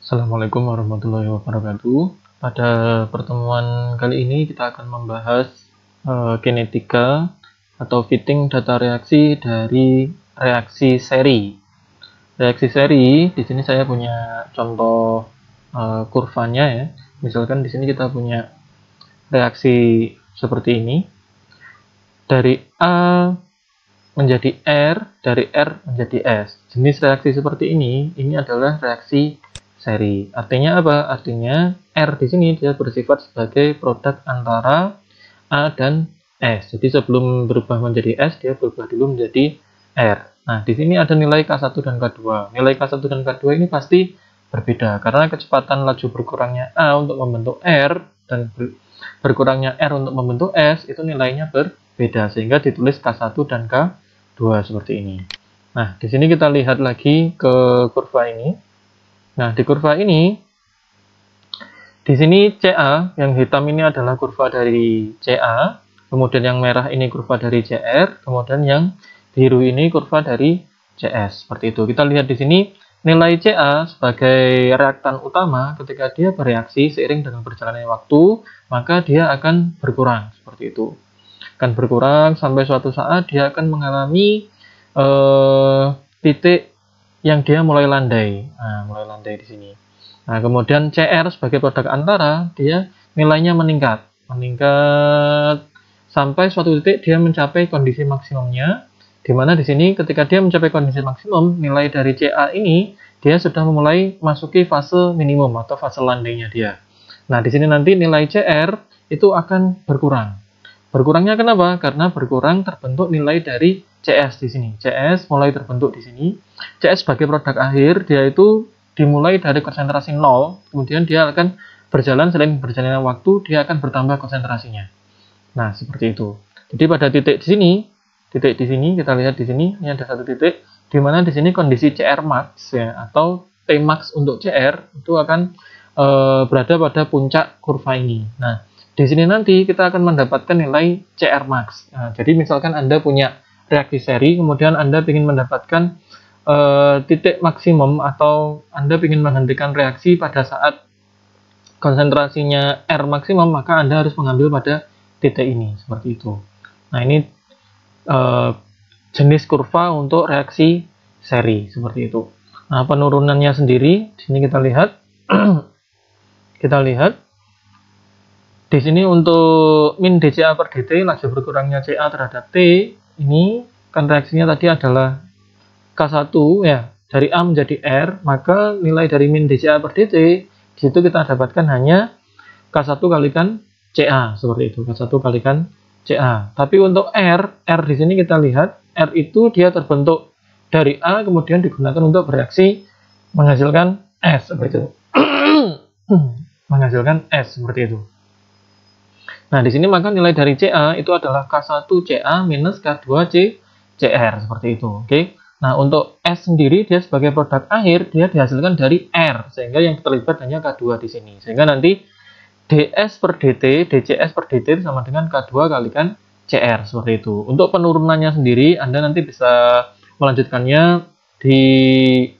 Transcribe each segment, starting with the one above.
Assalamualaikum warahmatullahi wabarakatuh. Pada pertemuan kali ini kita akan membahas kinetika atau fitting data reaksi dari reaksi seri. Reaksi seri, di sini saya punya contoh kurvanya ya. Misalkan di sini kita punya reaksi seperti ini. Dari A menjadi R, dari R menjadi S. Jenis reaksi seperti ini adalah reaksi seri. Artinya apa? Artinya R di sini dia bersifat sebagai produk antara A dan S. Jadi sebelum berubah menjadi S, dia berubah dulu menjadi R. Nah, di sini ada nilai K1 dan K2. Nilai K1 dan K2 ini pasti berbeda karena kecepatan laju berkurangnya A untuk membentuk R dan berkurangnya R untuk membentuk S itu nilainya berbeda sehingga ditulis K1 dan K2 seperti ini. Nah, di sini kita lihat lagi ke kurva ini. Nah, di kurva ini, di sini CA, yang hitam ini adalah kurva dari CA, kemudian yang merah ini kurva dari CR, kemudian yang biru ini kurva dari CS. Seperti itu. Kita lihat di sini, nilai CA sebagai reaktan utama ketika dia bereaksi seiring dengan berjalannya waktu, maka dia akan berkurang. Seperti itu. Akan berkurang sampai suatu saat dia akan mengalami titik yang dia mulai landai. Nah, mulai landai di sini. Nah, kemudian CR sebagai produk antara, dia nilainya meningkat sampai suatu titik dia mencapai kondisi maksimumnya, di mana di sini ketika dia mencapai kondisi maksimum, nilai dari CA ini dia sudah mulai masuki fase minimum atau fase landainya dia. Nah, di sini nanti nilai CR itu akan berkurang. Berkurangnya kenapa? Karena berkurang terbentuk nilai dari CS di sini. CS mulai terbentuk di sini. CS sebagai produk akhir, dia itu dimulai dari konsentrasi 0, kemudian dia akan berjalan selain berjalannya waktu, dia akan bertambah konsentrasinya. Nah, seperti itu. Jadi pada titik di sini kita lihat di sini, ini ada satu titik di mana di sini kondisi CR max ya atau T max untuk CR itu akan berada pada puncak kurva ini. Nah, di sini nanti kita akan mendapatkan nilai CR max. Nah, jadi misalkan Anda punya reaksi seri, kemudian Anda ingin mendapatkan titik maksimum atau Anda ingin menghentikan reaksi pada saat konsentrasinya R maksimum, maka Anda harus mengambil pada titik ini, seperti itu. Nah, ini jenis kurva untuk reaksi seri, seperti itu. Nah, penurunannya sendiri, di sini kita lihat, di sini untuk min dCA per dt, laju berkurangnya CA terhadap T, ini kan reaksinya tadi adalah K1 ya, dari A menjadi R, maka nilai dari min dCA per dt, di situ kita dapatkan hanya K1 kalikan CA, seperti itu, K1 kalikan CA. Tapi untuk R di sini kita lihat, R itu dia terbentuk dari A, kemudian digunakan untuk bereaksi menghasilkan S, seperti itu. Menghasilkan S, seperti itu. Nah, di sini maka nilai dari CA itu adalah K1 CA minus K2 CR, seperti itu. Oke. Nah, untuk S sendiri dia sebagai produk akhir dia dihasilkan dari R, sehingga yang terlibat hanya K2 di sini. Sehingga nanti DS per DT, DCS per DT sama dengan K2 kalikan CR, seperti itu. Untuk penurunannya sendiri Anda nanti bisa melanjutkannya di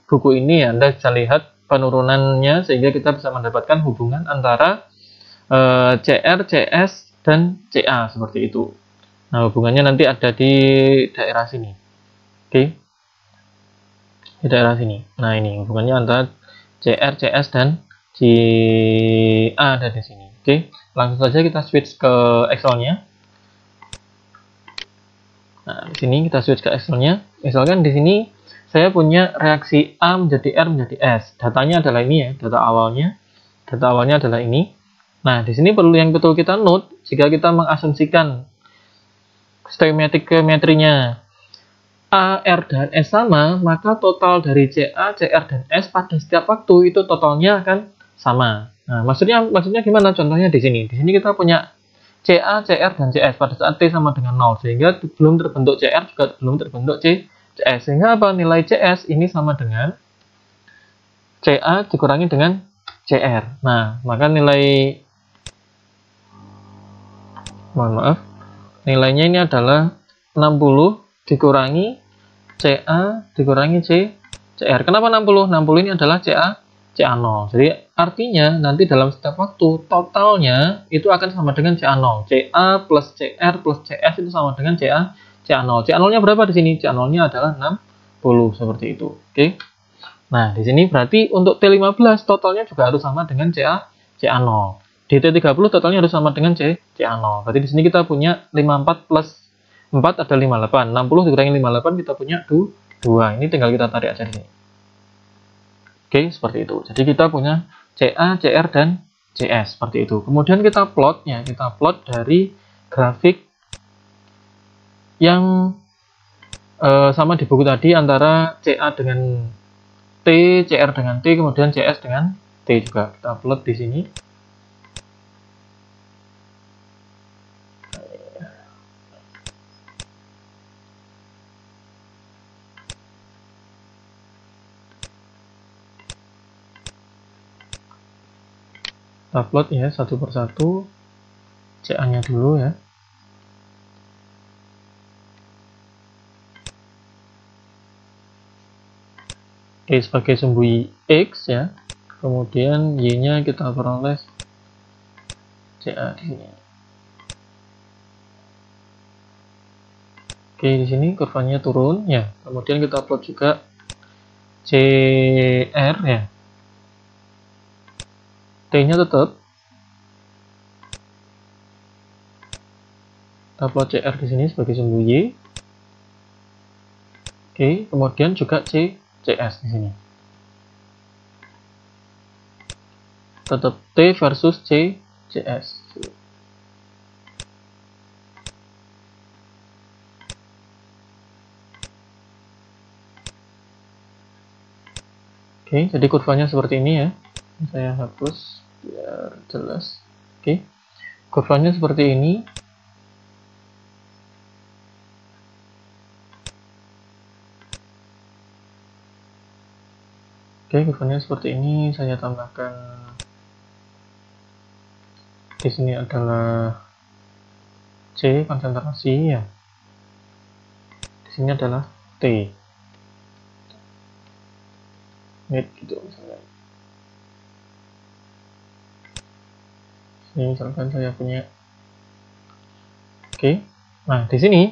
buku ini ya. Anda bisa lihat penurunannya sehingga kita bisa mendapatkan hubungan antara CR, CS, dan CA seperti itu. Nah, hubungannya nanti ada di daerah sini. Oke. Di daerah sini. Nah, ini hubungannya antara CR, CS, dan CA ada di sini. Oke. Langsung saja kita switch ke Excel-nya. Nah, di sini kita switch ke Excel-nya. Misalkan di sini saya punya reaksi A menjadi R menjadi S. Datanya adalah ini ya, data awalnya. Data awalnya adalah ini. Nah, di sini perlu yang betul kita note, jika kita mengasumsikan stoichiometric geometrinya A, R, dan S sama, maka total dari CA, CR, dan S pada setiap waktu itu totalnya akan sama. Nah, maksudnya gimana? Contohnya di sini. Di sini kita punya CA, CR, dan CS pada saat T sama dengan 0, sehingga belum terbentuk CR juga belum terbentuk CS. Sehingga apa? Nilai CS ini sama dengan CA dikurangi dengan CR. Nah, maka nilainya ini adalah 60 dikurangi CA dikurangi CR. Kenapa 60? 60 ini adalah CA CA0. Jadi artinya nanti dalam setiap waktu totalnya itu akan sama dengan CA0. CA plus CR plus CS itu sama dengan CA0. CA0-nya berapa di sini? CA0-nya adalah 60 seperti itu. Oke. Nah, di sini berarti untuk T15 totalnya juga harus sama dengan CA0. Di T30 totalnya harus sama dengan CA0. Berarti di sini kita punya 54 plus 4 ada 58. 60 dikurangi 58 kita punya 2. Ini tinggal kita tarik aja di sini. Oke, seperti itu. Jadi kita punya CA, CR, dan CS seperti itu. Kemudian kita plotnya, kita plot dari grafik yang sama di buku tadi antara CA dengan T, CR dengan T, kemudian CS dengan T juga. Kita plot di sini. Kita plot ya satu persatu. CA-nya dulu ya. Oke, sebagai sumbu X ya. Kemudian Y-nya kita peroleh CA di sini. Oke, di sini kurvanya turun ya. Kemudian kita plot juga CR ya. T-nya tetap. Kita plot CR di sini sebagai sumbu Y. Oke, kemudian juga CS di sini. Tetap T versus CS. Oke, jadi kurvanya seperti ini ya. Saya hapus biar jelas. Oke, kurvanya seperti ini. Oke, kurvanya seperti ini. Saya tambahkan di sini adalah C konsentrasi ya. Di sini adalah T. Ini gitu misalnya. Ini misalkan saya punya. Oke. Nah, di sini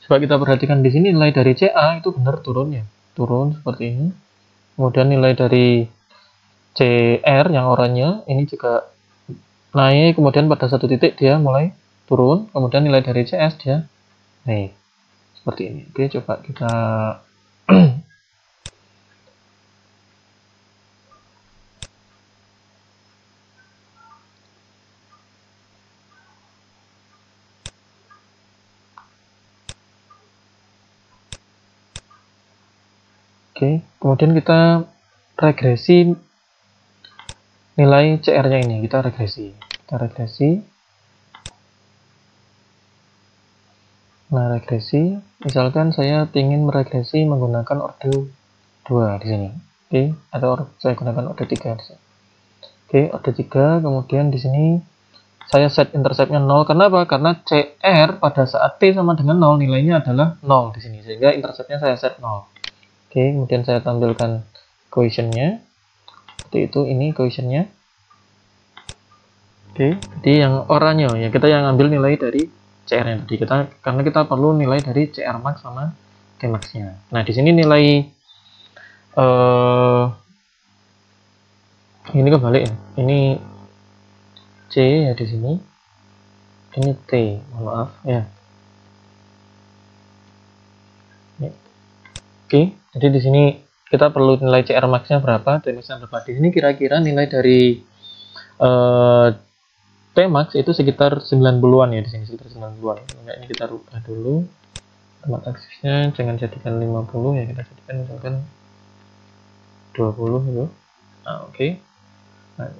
coba kita perhatikan di sini nilai dari CA itu benar turun ya. Turun seperti ini. Kemudian nilai dari CR yang oranye ini juga naik, kemudian pada satu titik dia mulai turun, kemudian nilai dari CS dia naik. Seperti ini. Oke, coba kita Oke, kemudian kita regresi nilai CR-nya ini. Kita regresi. Nah, regresi. Misalkan saya ingin meregresi menggunakan orde 2 di sini. Oke, atau saya gunakan orde 3 di sini. Oke, orde 3. Kemudian di sini saya set intercept-nya 0. Kenapa? Karena CR pada saat T sama dengan 0 nilainya adalah 0 di sini. Sehingga intercept-nya saya set 0. Oke, kemudian saya tampilkan cohesion-nya. Seperti itu, ini cohesion-nya. Oke, jadi yang oranye ya kita yang ambil nilai dari CR-nya tadi karena kita perlu nilai dari CR max sama T max-nya. Nah, di sini nilai ini kebalik ya. Ini C ya di sini. Ini T, mohon maaf ya. Oke, jadi di sini kita perlu nilai CR max-nya berapa, T max-nya berapa. Di sini kira-kira nilai dari T max itu sekitar 90-an ya di sini, sekitar 90-an. Nah, ini kita rubah dulu. Tempat aksesnya jangan jadikan 50 ya, kita jadikan misalkan 20 gitu. Nah, oke. Nah,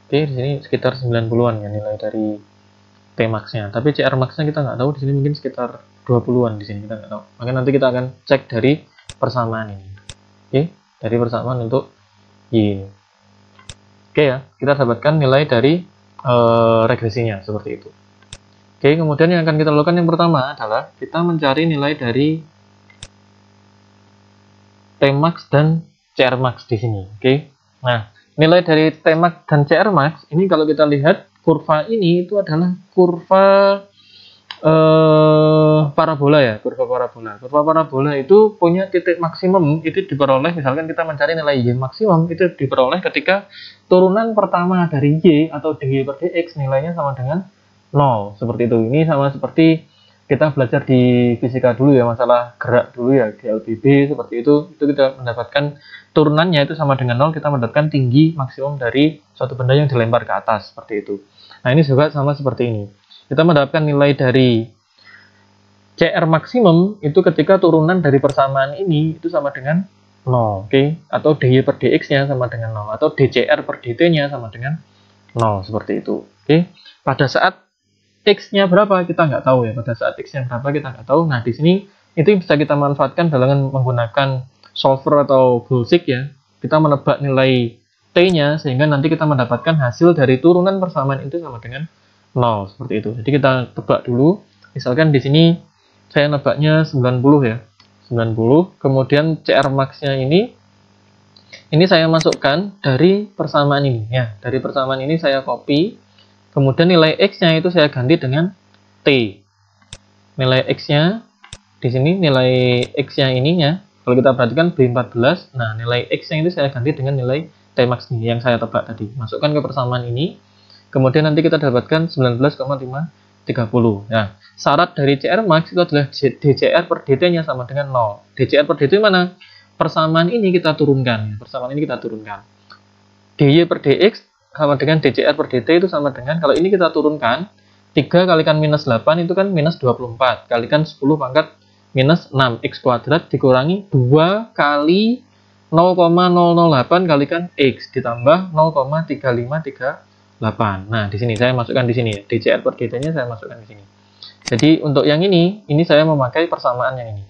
oke, di sini sekitar 90-an ya nilai dari T max-nya. Tapi CR max-nya kita nggak tahu, di sini mungkin sekitar 20-an di sini kita nggak tahu. Maka nanti kita akan cek dari persamaan ini. Oke, dari persamaan untuk Y. Oke ya, kita dapatkan nilai dari regresinya seperti itu. Oke, kemudian yang akan kita lakukan yang pertama adalah kita mencari nilai dari T max dan CR max di sini. Oke. Nah, nilai dari T max dan CR max ini kalau kita lihat kurva ini itu adalah kurva parabola ya, kurva parabola. Kurva parabola itu punya titik maksimum itu diperoleh, misalkan kita mencari nilai Y maksimum itu diperoleh ketika turunan pertama dari Y atau dy per dx nilainya sama dengan 0. Seperti itu. Ini sama seperti kita belajar di fisika dulu ya, masalah gerak dulu ya, di LBB seperti itu kita mendapatkan turunannya itu sama dengan 0, kita mendapatkan tinggi maksimum dari suatu benda yang dilempar ke atas, seperti itu. Nah, ini juga sama seperti ini. Kita mendapatkan nilai dari CR maksimum itu ketika turunan dari persamaan ini itu sama dengan 0, oke? Atau dy per dx-nya sama dengan 0, atau dcr per dt-nya sama dengan 0, seperti itu, oke? Pada saat x-nya berapa kita nggak tahu ya, pada saat x-nya berapa kita nggak tahu. Nah, di sini itu bisa kita manfaatkan dengan menggunakan solver atau goalseek ya. Kita menebak nilai t-nya sehingga nanti kita mendapatkan hasil dari turunan persamaan itu sama dengan 0, seperti itu. Jadi kita tebak dulu. Misalkan di sini saya nebaknya 90 ya. 90, kemudian CR max-nya ini saya masukkan dari persamaan ini ya. Dari persamaan ini saya copy. Kemudian nilai x-nya itu saya ganti dengan t. Nilai x-nya di sini, nilai x-nya ininya kalau kita perhatikan B14. Nah, nilai x-nya itu saya ganti dengan nilai t max ini yang saya tebak tadi. Masukkan ke persamaan ini. Kemudian nanti kita dapatkan 19,530. Nah, syarat dari CR max itu adalah dcr per dt-nya sama dengan 0. dcr per dt mana? Persamaan ini kita turunkan. Persamaan ini kita turunkan. dy per dx sama dengan dcr per dt itu sama dengan, kalau ini kita turunkan, 3 kalikan minus 8 itu kan minus 24. Kalikan 10 pangkat minus 6. X kuadrat dikurangi 2 kali 0,008 kalikan X ditambah 0,3538. Nah, di sini saya masukkan di sini ya. dcr per dt-nya saya masukkan di sini. Jadi untuk yang ini saya memakai persamaan yang ini.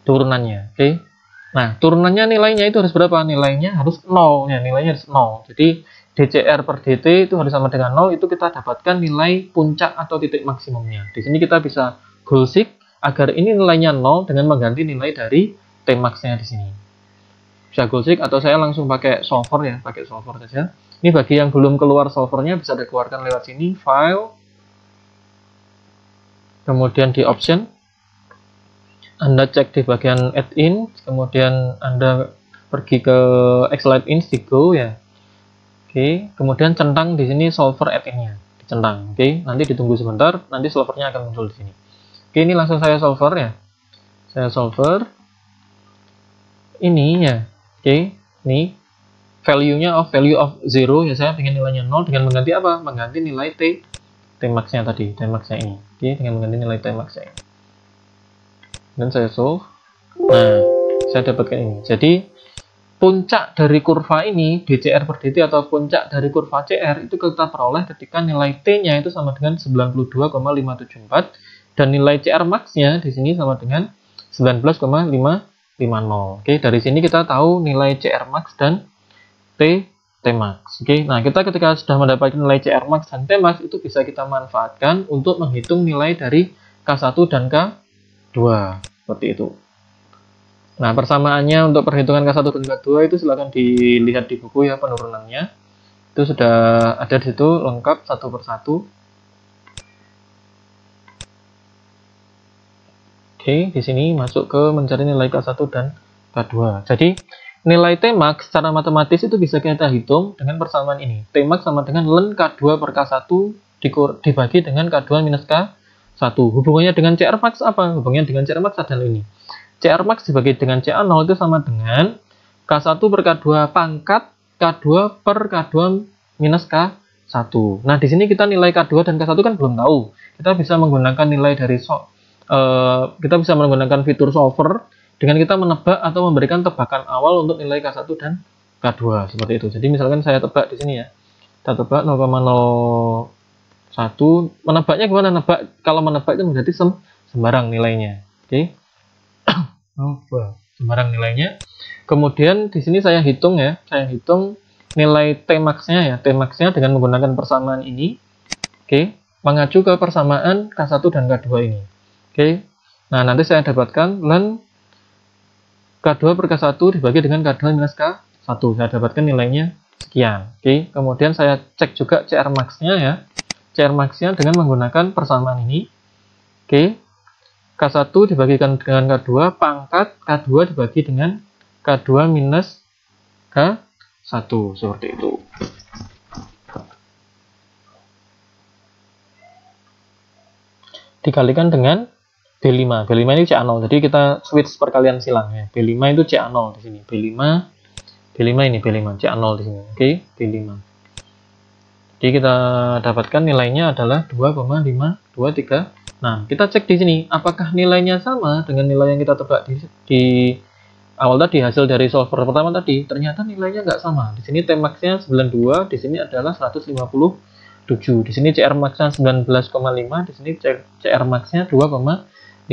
Turunannya, oke. Nah, turunannya nilainya itu harus berapa? Nilainya harus 0 ya, nilainya harus 0. Jadi dcr per dt itu harus sama dengan 0, itu kita dapatkan nilai puncak atau titik maksimumnya. Di sini kita bisa goalseek agar ini nilainya 0 dengan mengganti nilai dari t max-nya di sini. Bisa goalseek atau saya langsung pakai solver ya, pakai solver saja. Ini bagi yang belum keluar solvernya bisa dikeluarkan lewat sini, file, kemudian di option, Anda cek di bagian add-in, kemudian Anda pergi ke Xlite Ins di Go ya. Oke, kemudian centang di sini solver add-in-nya, dicentang. Oke, nanti ditunggu sebentar, nanti solvernya akan muncul di sini. Oke, ini langsung saya solver ya. Saya solver ini ya. Oke, ini value-nya value of 0 ya, saya ingin nilainya 0 dengan mengganti apa? Mengganti nilai t max-nya tadi, t max-nya ini. Oke, dengan mengganti nilai t max-nya ini. Dan saya solve. Nah, saya dapatkan ini. Jadi puncak dari kurva ini dcr per dt atau puncak dari kurva CR itu kita peroleh ketika nilai t-nya itu sama dengan 92,574 dan nilai CR max-nya di sini sama dengan 19,550. Oke, dari sini kita tahu nilai CR max dan t max. Oke, nah kita ketika sudah mendapatkan nilai CR max dan t max itu bisa kita manfaatkan untuk menghitung nilai dari K1 dan K2 seperti itu. Nah, persamaannya untuk perhitungan K1 dan K2 itu silahkan dilihat di buku ya, penurunannya. Itu sudah ada di situ lengkap satu persatu. Oke, di sini masuk ke mencari nilai K1 dan K2. Jadi, nilai T max secara matematis itu bisa kita hitung dengan persamaan ini. T max sama dengan ln K2 per K1 dibagi dengan K2 minus K1. Hubungannya dengan CR max apa? Hubungannya dengan CR max adalah ini. CR max dibagi dengan CA0 itu sama dengan K1 per K2 pangkat K2 per K2 minus K1. Nah, di sini kita nilai K2 dan K1 kan belum tahu. Kita bisa menggunakan nilai dari kita bisa menggunakan fitur solver dengan kita menebak atau memberikan tebakan awal untuk nilai K1 dan K2 seperti itu. Jadi misalkan saya tebak di sini ya. Kita tebak 0,01. Menebaknya gimana? Kalau menebak itu berarti sembarang nilainya. Oke. Sembarang nilainya. Kemudian di sini saya hitung ya, saya hitung nilai T max-nya ya, T max-nya dengan menggunakan persamaan ini. Oke, mengacu ke persamaan K1 dan K2 ini. Oke. Nah, nanti saya dapatkan ln K2 per K1 dibagi dengan K2 minus K1. Saya dapatkan nilainya sekian. Oke, kemudian saya cek juga CR max-nya ya. CR max-nya dengan menggunakan persamaan ini. Oke, K1 dibagikan dengan K2, pangkat K2 dibagi dengan K2 minus K1. Seperti itu. Dikalikan dengan B5. B5 ini CA0. Jadi kita switch perkalian silang ya. B5 itu CA0 di sini. B5 ini B5 CA0 di sini. Oke, B5. Jadi kita dapatkan nilainya adalah 2,523. Nah, kita cek di sini apakah nilainya sama dengan nilai yang kita tebak di awal tadi, hasil dari solver pertama tadi. Ternyata nilainya nggak sama. Di sini T max-nya 92, di sini adalah 157. Di sini CR max-nya 19,5, di sini CR max-nya 2,56.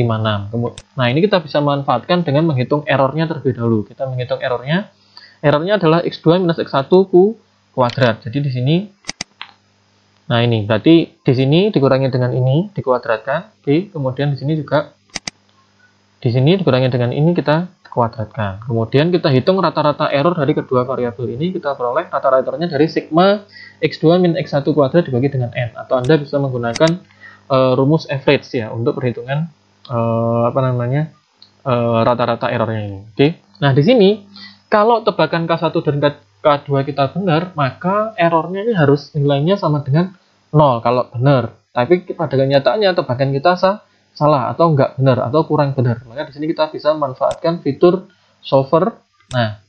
Nah, ini kita bisa manfaatkan dengan menghitung errornya terlebih dahulu. Kita menghitung errornya. Errornya adalah x2 minus x1 kuadrat. Jadi di sini, nah ini berarti di sini dikurangi dengan ini dikuadratkan. Oke, kemudian di sini juga di sini dikurangi dengan ini kita kuadratkan. Kemudian kita hitung rata-rata error dari kedua variabel ini, kita peroleh rata-ratanya dari sigma x2 min x1 kuadrat dibagi dengan n. Atau Anda bisa menggunakan rumus average ya untuk perhitungan rata-rata errornya ini. Oke. Nah, di sini kalau tebakan K1 dan K2 kita benar, maka errornya ini harus nilainya sama dengan 0 kalau benar. Tapi pada kenyataannya tebakan kita salah atau enggak benar atau kurang benar. Maka di sini kita bisa manfaatkan fitur solver. Nah,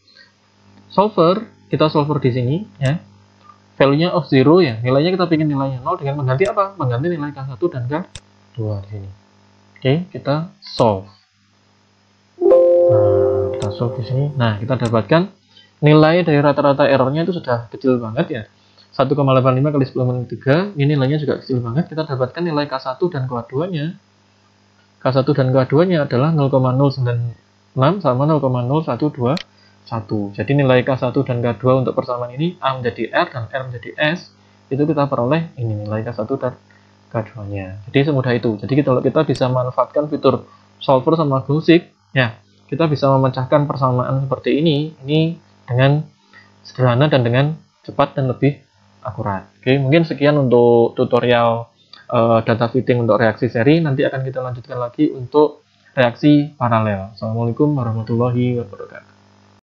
kita solver di sini ya. Value-nya of 0 ya. Nilainya kita ingin nilainya 0 dengan mengganti apa? Mengganti nilai K1 dan K2 di sini. Oke, kita solve. Nah, kita solve di sini. Nah, kita dapatkan nilai dari rata-rata errornya itu sudah kecil banget ya. 1,85 kali 10 min 3. Ini nilainya juga kecil banget. Kita dapatkan nilai K1 dan K2-nya. K1 dan K2-nya adalah 0,096 sama 0,0121. Jadi nilai K1 dan K2 untuk persamaan ini A menjadi R dan R menjadi S. Itu kita peroleh ini nilai K1 dan K2-nya. Jadi semudah itu. Jadi kalau kita bisa manfaatkan fitur solver sama Gaussian, ya, kita bisa memecahkan persamaan seperti ini dengan sederhana dan dengan cepat dan lebih akurat. Oke, mungkin sekian untuk tutorial data fitting untuk reaksi seri. Nanti akan kita lanjutkan lagi untuk reaksi paralel. Assalamualaikum warahmatullahi wabarakatuh.